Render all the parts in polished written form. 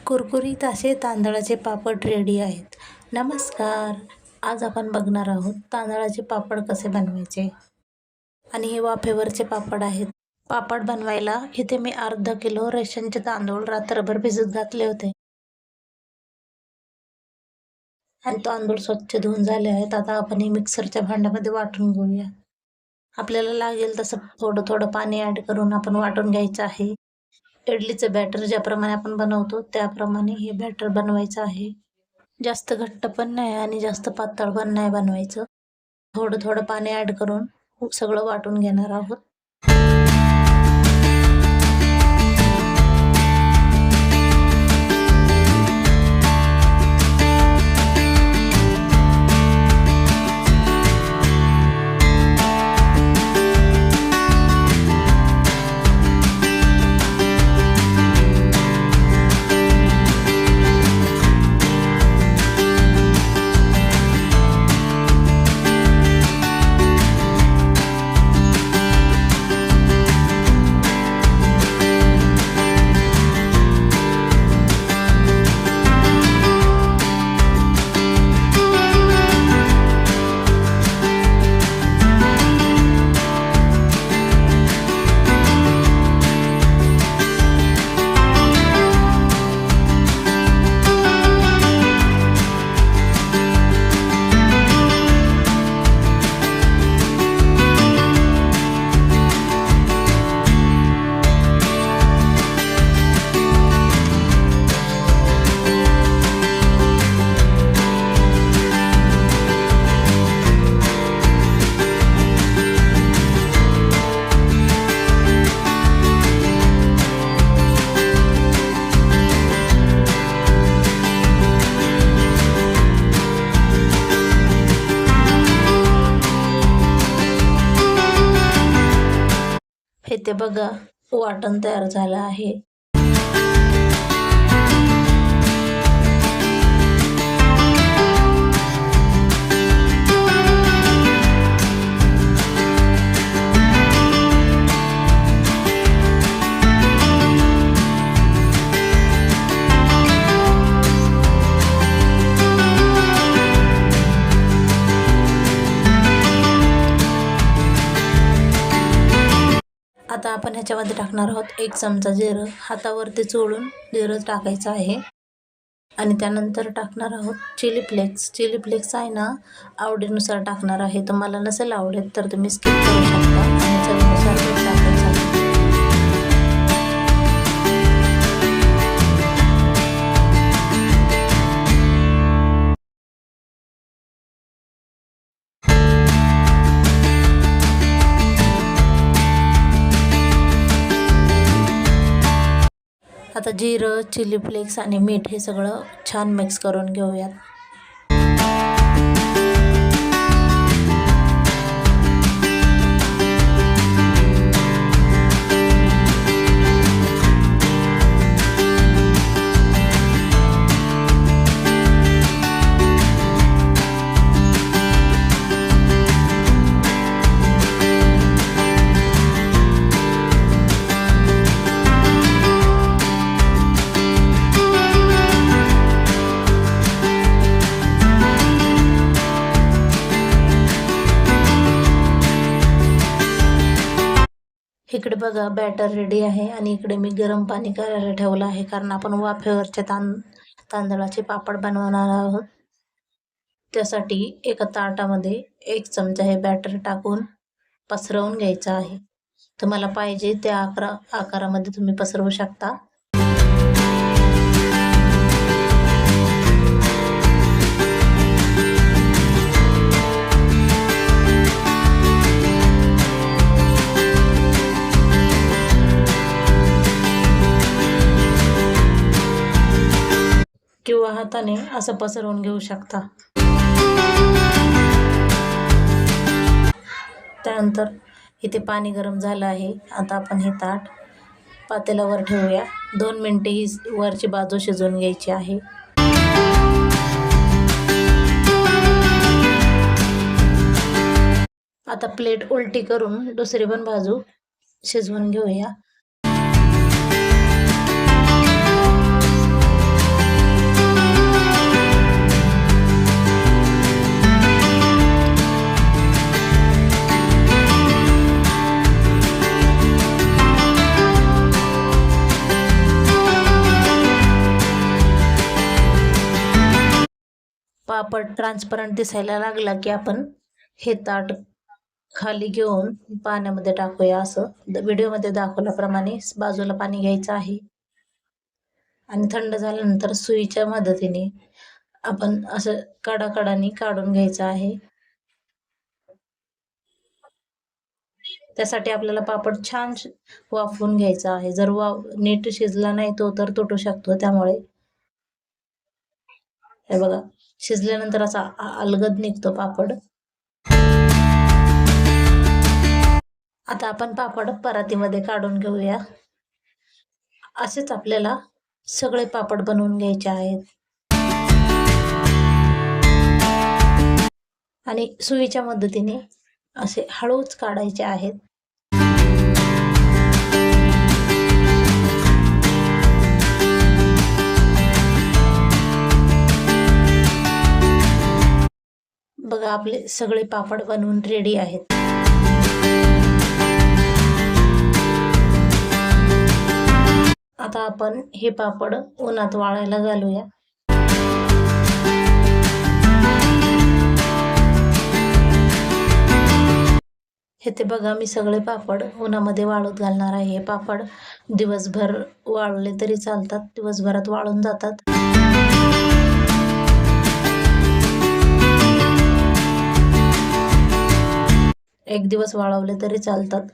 कुरकुरीत असे तांदळाचे पापड रेडी आहेत. नमस्कार. आज आपण बघणार आहोत तांदळाचे पापड कसे बनवायचे. आणि हे वाफेवरचे पापड आहेत. पापड बनवायला इथे मी अर्धा किलो रेशनचे तांदूळ रात्रभर भिजत घातले होते आणि तांदूळ स्वच्छ धुवून झाले आहेत. आता आपण हे मिक्सरच्या भांड्यामध्ये वाटून घेऊया. आपल्याला लागेल तसं थोडं थोडं पाणी ॲड करून आपण वाटून घ्यायचं आहे. इडलीचं बॅटर ज्याप्रमाणे आपण बनवतो त्याप्रमाणे हे बॅटर बनवायचं आहे. जास्त घट्ट पण नाही आणि जास्त पातळ पण नाही बनवायचं. थोडं थोडं पाणी ॲड करून सगळं वाटून घेणार आहोत. इथे बघा वाटण तयार झालं आहे. आता आपण ह्याच्यामध्ये टाकणार आहोत 1 चमचा जिरं. हातावरती चोळून जिरं टाकायचं आहे. आणि त्यानंतर टाकणार आहोत चिली फ्लेक्स. चिली फ्लेक्स आहे ना आवडीनुसार टाकणार आहे. तुम्हाला नसेल आवडत तर तुम्ही स्किप करू शकता आणि चवीनुसार टाकायचं आहे. आता जिरं, चिली फ्लेक्स आणि मीठ हे सगळं छान मिक्स करून घेऊयात. इकडे बघा बॅटर रेडी आहे आणि इकडे मी गरम पाणी करायला ठेवलं आहे, कारण आपण वाफेवरचे तांदळाचे पापड बनवणार आहोत. त्यासाठी एका ताटामध्ये 1 चमचा हे बॅटर टाकून पसरवून घ्यायचं आहे. तुम्हाला पाहिजे त्या आकारामध्ये तुम्ही पसरवू शकता. किंवा हाताने असं पसरवून घेऊ शकता. त्यानंतर इथे पाणी गरम झालं आहे. आता आपण हे ताट पातेल्यावर ठेवूया. 2 मिनिटे ही वरची बाजू शिजवून घ्यायची आहे. आता प्लेट उलटी करून दुसरी पण बाजू शिजवून घेऊया. पापड ट्रान्सपरंट दिसायला लागला की आपण हे ताट खाली घेऊन पाण्यामध्ये टाकूया. असं व्हिडिओमध्ये दाखवल्याप्रमाणे बाजूला पाणी घ्यायचं आहे आणि थंड झाल्यानंतर सुईच्या मदतीने आपण असं कडाकडाने काढून घ्यायचं आहे. त्यासाठी आपल्याला पापड छान वाफवून घ्यायचा आहे. जर नीट शिजला नाही तो तर तुटू शकतो. त्यामुळे हे बघा, शिजल्यानंतर असा अलगद निघतो पापड. आता आपण पापड परातीमध्ये काढून घेऊया. असेच आपल्याला सगळे पापड बनवून घ्यायचे आहेत आणि सुईच्या मदतीने असे हळूच काढायचे आहेत. बघा, आपले सगळे पापड बनवून रेडी आहेत. आता आपण हे पापड उन्हात वाळायला घालूया. हे ते बघा, मी सगळे पापड उन्हामध्ये वाळत घालणार आहे. हे पापड दिवसभर वाळले तरी चालतात, दिवसभरात वाळून जातात. एक दिवस वाळवले तरी चालतात.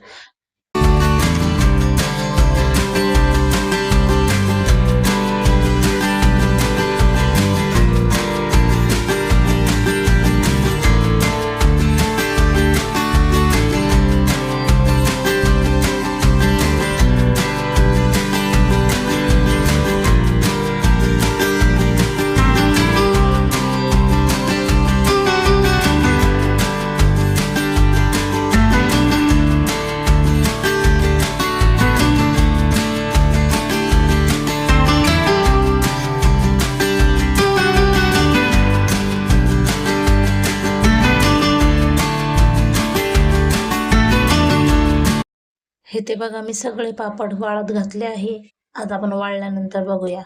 हे ते बघा, मी सगळे पापड वाळत घातले आहे. आता आपण वाळल्यानंतर बघूया.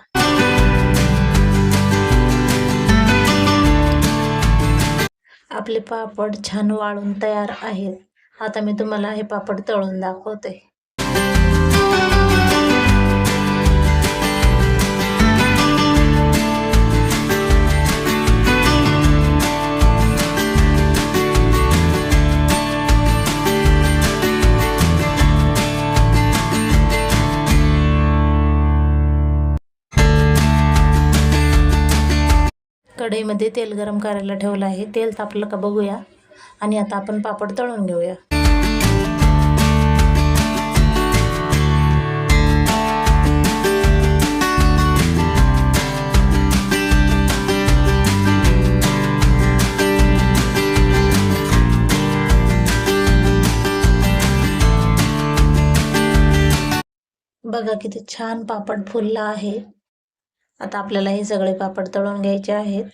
आपले पापड छान वाळून तयार आहेत. आता मी तुम्हाला हे पापड तळून दाखवते. कढईमध्ये तेल गरम करायला ठेवलं आहे. तेल तापलं का बघूया आणि आता आपण पापड तळून घेऊया. बघा किती छान पापड फुलला आहे. आता आपल्याला हे सगळे पापड तळून घ्यायचे आहेत.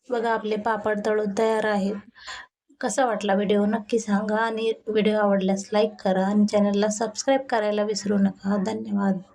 बघा, आपले पापड तळून तयार आहेत. कसा वाटला व्हिडिओ नक्की सांगा आणि व्हिडिओ आवडल्यास लाईक करा आणि चॅनलला सबस्क्राईब करायला विसरू नका. धन्यवाद.